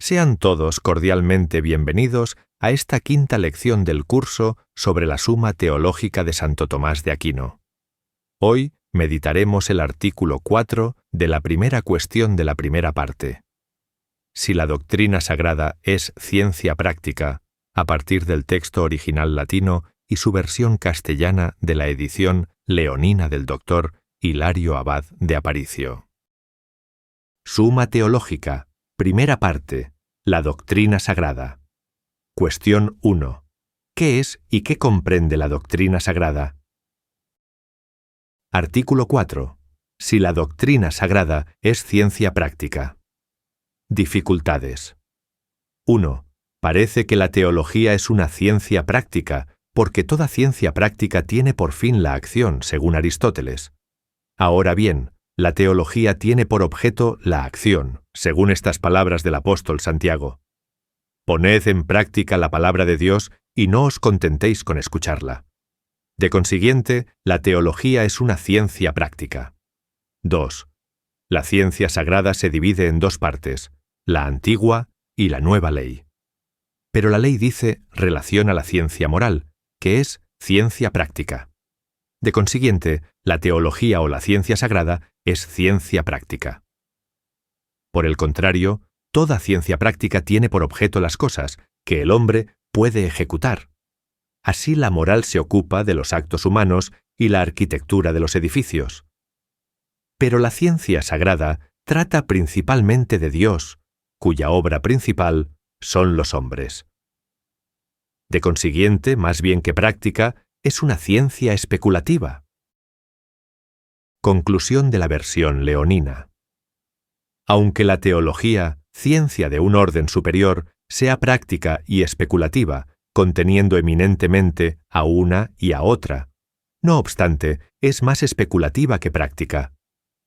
Sean todos cordialmente bienvenidos a esta quinta lección del curso sobre la Suma Teológica de Santo Tomás de Aquino. Hoy meditaremos el artículo 4 de la primera cuestión de la primera parte. Si la doctrina sagrada es ciencia práctica, a partir del texto original latino y su versión castellana de la edición leonina del doctor Hilario Abad de Aparicio. Suma Teológica, primera parte, la doctrina sagrada. Cuestión 1. ¿Qué es y qué comprende la doctrina sagrada? Artículo 4. Si la doctrina sagrada es ciencia práctica. Dificultades. 1. Parece que la teología es una ciencia práctica, porque toda ciencia práctica tiene por fin la acción, según Aristóteles. Ahora bien, la teología tiene por objeto la acción, según estas palabras del apóstol Santiago. Poned en práctica la palabra de Dios y no os contentéis con escucharla. De consiguiente, la teología es una ciencia práctica. 2. La ciencia sagrada se divide en dos partes, la antigua y la nueva ley. Pero la ley dice relación a la ciencia moral, que es ciencia práctica. De consiguiente, la teología o la ciencia sagrada es ciencia práctica. Por el contrario, toda ciencia práctica tiene por objeto las cosas que el hombre puede ejecutar. Así la moral se ocupa de los actos humanos y la arquitectura de los edificios. Pero la ciencia sagrada trata principalmente de Dios, cuya obra principal son los hombres. De consiguiente, más bien que práctica, es una ciencia especulativa. Conclusión de la versión leonina. Aunque la teología, ciencia de un orden superior, sea práctica y especulativa, conteniendo eminentemente a una y a otra, no obstante, es más especulativa que práctica.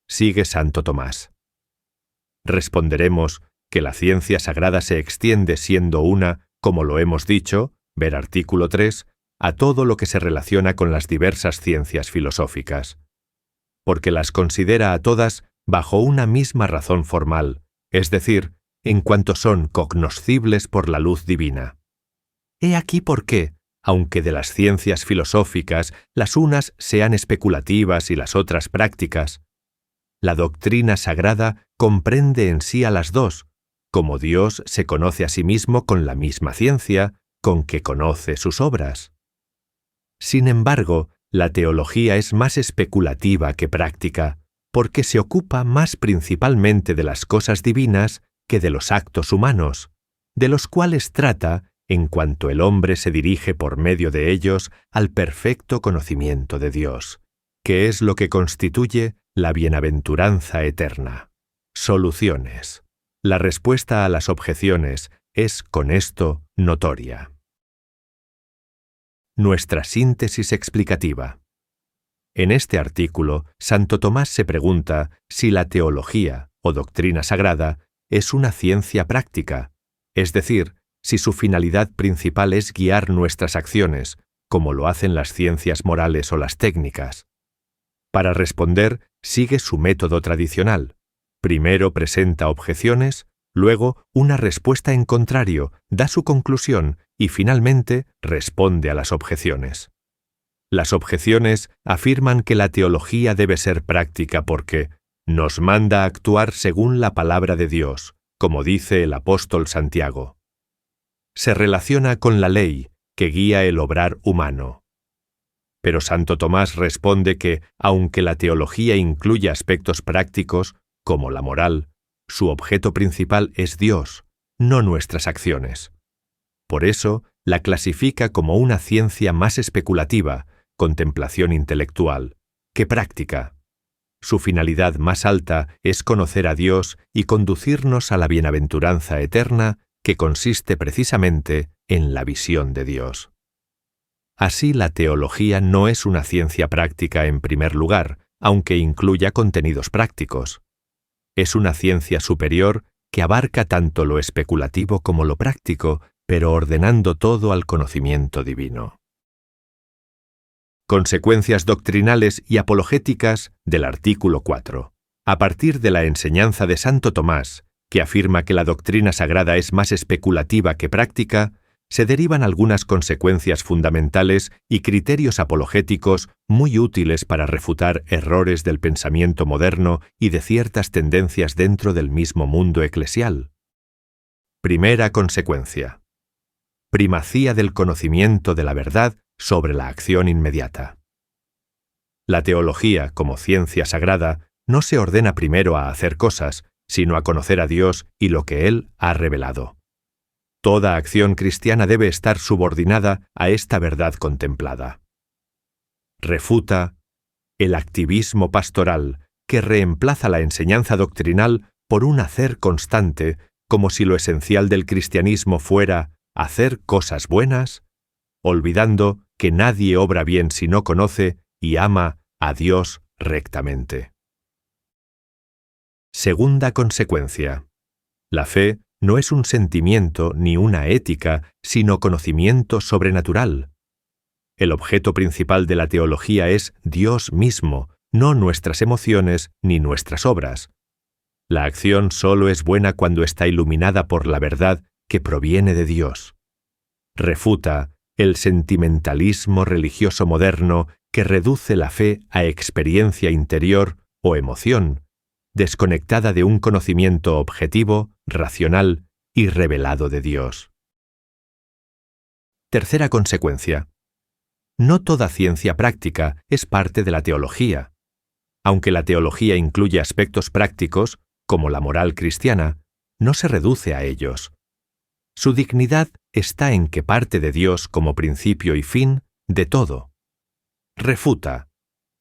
Sigue Santo Tomás. Responderemos que la ciencia sagrada se extiende siendo una, como lo hemos dicho, ver artículo 3, a todo lo que se relaciona con las diversas ciencias filosóficas, porque las considera a todas bajo una misma razón formal, es decir, en cuanto son cognoscibles por la luz divina. He aquí por qué, aunque de las ciencias filosóficas las unas sean especulativas y las otras prácticas, la doctrina sagrada comprende en sí a las dos, como Dios se conoce a sí mismo con la misma ciencia con que conoce sus obras. Sin embargo, la teología es más especulativa que práctica, porque se ocupa más principalmente de las cosas divinas que de los actos humanos, de los cuales trata en cuanto el hombre se dirige por medio de ellos al perfecto conocimiento de Dios, que es lo que constituye la bienaventuranza eterna. Soluciones. La respuesta a las objeciones es, con esto, notoria. Nuestra síntesis explicativa. En este artículo, Santo Tomás se pregunta si la teología, o doctrina sagrada, es una ciencia práctica, es decir, si su finalidad principal es guiar nuestras acciones, como lo hacen las ciencias morales o las técnicas. Para responder, sigue su método tradicional. Primero presenta objeciones, luego una respuesta en contrario, da su conclusión y finalmente responde a las objeciones. Las objeciones afirman que la teología debe ser práctica porque nos manda a actuar según la palabra de Dios, como dice el apóstol Santiago. Se relaciona con la ley que guía el obrar humano. Pero Santo Tomás responde que, aunque la teología incluye aspectos prácticos, como la moral, su objeto principal es Dios, no nuestras acciones. Por eso, la clasifica como una ciencia más especulativa, contemplación intelectual, que práctica. Su finalidad más alta es conocer a Dios y conducirnos a la bienaventuranza eterna, que consiste precisamente en la visión de Dios. Así, la teología no es una ciencia práctica en primer lugar, aunque incluya contenidos prácticos. Es una ciencia superior que abarca tanto lo especulativo como lo práctico, pero ordenando todo al conocimiento divino. Consecuencias doctrinales y apologéticas del artículo 4. A partir de la enseñanza de Santo Tomás, que afirma que la doctrina sagrada es más especulativa que práctica, se derivan algunas consecuencias fundamentales y criterios apologéticos muy útiles para refutar errores del pensamiento moderno y de ciertas tendencias dentro del mismo mundo eclesial. Primera consecuencia: primacía del conocimiento de la verdad sobre la acción inmediata. La teología, como ciencia sagrada, no se ordena primero a hacer cosas, sino a conocer a Dios y lo que Él ha revelado. Toda acción cristiana debe estar subordinada a esta verdad contemplada. Refuta el activismo pastoral que reemplaza la enseñanza doctrinal por un hacer constante, como si lo esencial del cristianismo fuera hacer cosas buenas, olvidando que nadie obra bien si no conoce y ama a Dios rectamente. Segunda consecuencia: la fe no es un sentimiento ni una ética, sino conocimiento sobrenatural. El objeto principal de la teología es Dios mismo, no nuestras emociones ni nuestras obras. La acción solo es buena cuando está iluminada por la verdad que proviene de Dios. Refuta el sentimentalismo religioso moderno que reduce la fe a experiencia interior o emoción, desconectada de un conocimiento objetivo, racional y revelado de Dios. Tercera consecuencia: no toda ciencia práctica es parte de la teología. Aunque la teología incluye aspectos prácticos, como la moral cristiana, no se reduce a ellos. Su dignidad está en que parte de Dios como principio y fin de todo. Refuta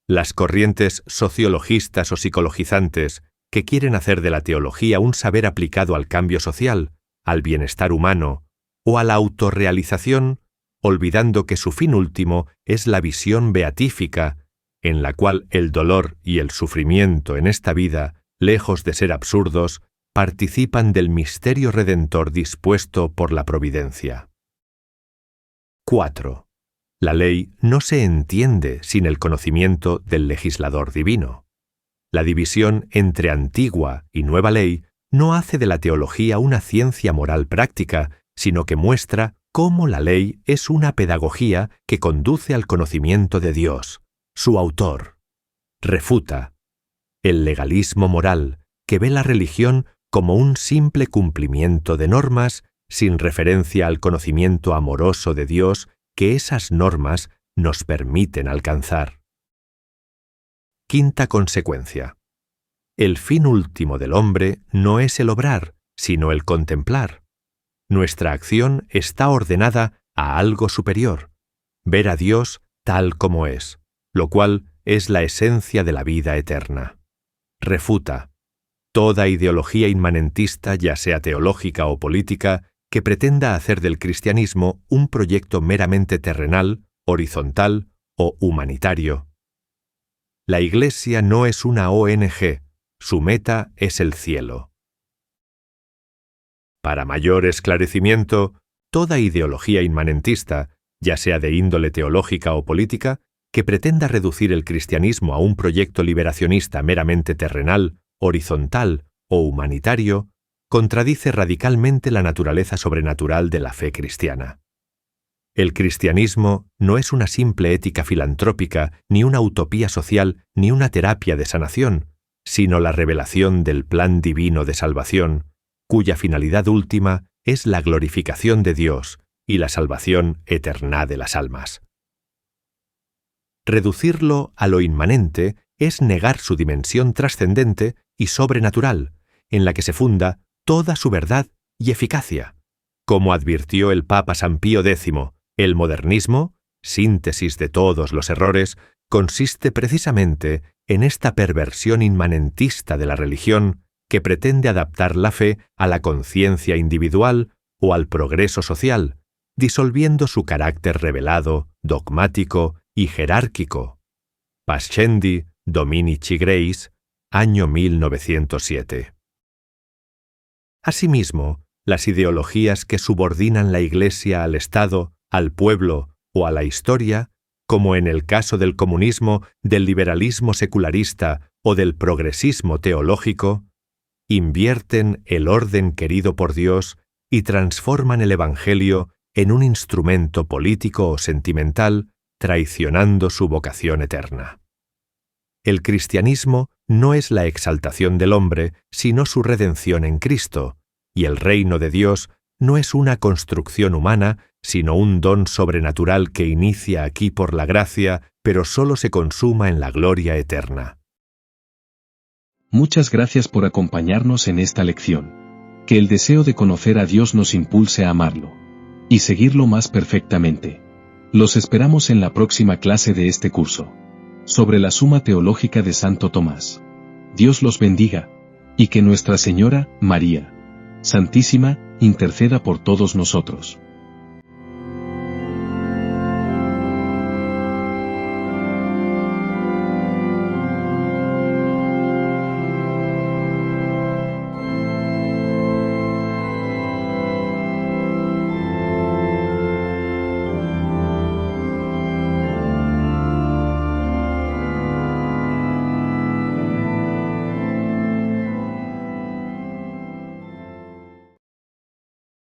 las corrientes sociologistas o psicologizantes que quieren hacer de la teología un saber aplicado al cambio social, al bienestar humano o a la autorrealización, olvidando que su fin último es la visión beatífica, en la cual el dolor y el sufrimiento en esta vida, lejos de ser absurdos, participan del misterio redentor dispuesto por la providencia. 4. La ley no se entiende sin el conocimiento del legislador divino. La división entre antigua y nueva ley no hace de la teología una ciencia moral práctica, sino que muestra cómo la ley es una pedagogía que conduce al conocimiento de Dios, su autor. Refuta el legalismo moral que ve la religión como un simple cumplimiento de normas sin referencia al conocimiento amoroso de Dios que esas normas nos permiten alcanzar. Quinta consecuencia: el fin último del hombre no es el obrar, sino el contemplar. Nuestra acción está ordenada a algo superior, ver a Dios tal como es, lo cual es la esencia de la vida eterna. Refuta toda ideología inmanentista, ya sea teológica o política, que pretenda hacer del cristianismo un proyecto meramente terrenal, horizontal o humanitario. La Iglesia no es una ONG, su meta es el cielo. Para mayor esclarecimiento, toda ideología inmanentista, ya sea de índole teológica o política, que pretenda reducir el cristianismo a un proyecto liberacionista meramente terrenal, horizontal o humanitario, contradice radicalmente la naturaleza sobrenatural de la fe cristiana. El cristianismo no es una simple ética filantrópica, ni una utopía social, ni una terapia de sanación, sino la revelación del plan divino de salvación, cuya finalidad última es la glorificación de Dios y la salvación eterna de las almas. Reducirlo a lo inmanente es negar su dimensión trascendente y sobrenatural, en la que se funda toda su verdad y eficacia. Como advirtió el Papa San Pío X, el modernismo, síntesis de todos los errores, consiste precisamente en esta perversión inmanentista de la religión que pretende adaptar la fe a la conciencia individual o al progreso social, disolviendo su carácter revelado, dogmático y jerárquico. Pascendi, Dominici Grace, año 1907. Asimismo, las ideologías que subordinan la Iglesia al Estado, al pueblo o a la historia, como en el caso del comunismo, del liberalismo secularista o del progresismo teológico, invierten el orden querido por Dios y transforman el Evangelio en un instrumento político o sentimental, traicionando su vocación eterna. El cristianismo no es la exaltación del hombre, sino su redención en Cristo, y el reino de Dios no es una construcción humana, sino un don sobrenatural que inicia aquí por la gracia, pero solo se consuma en la gloria eterna. Muchas gracias por acompañarnos en esta lección. Que el deseo de conocer a Dios nos impulse a amarlo y seguirlo más perfectamente. Los esperamos en la próxima clase de este curso, sobre la Suma Teológica de Santo Tomás. Dios los bendiga, y que Nuestra Señora, María Santísima, interceda por todos nosotros.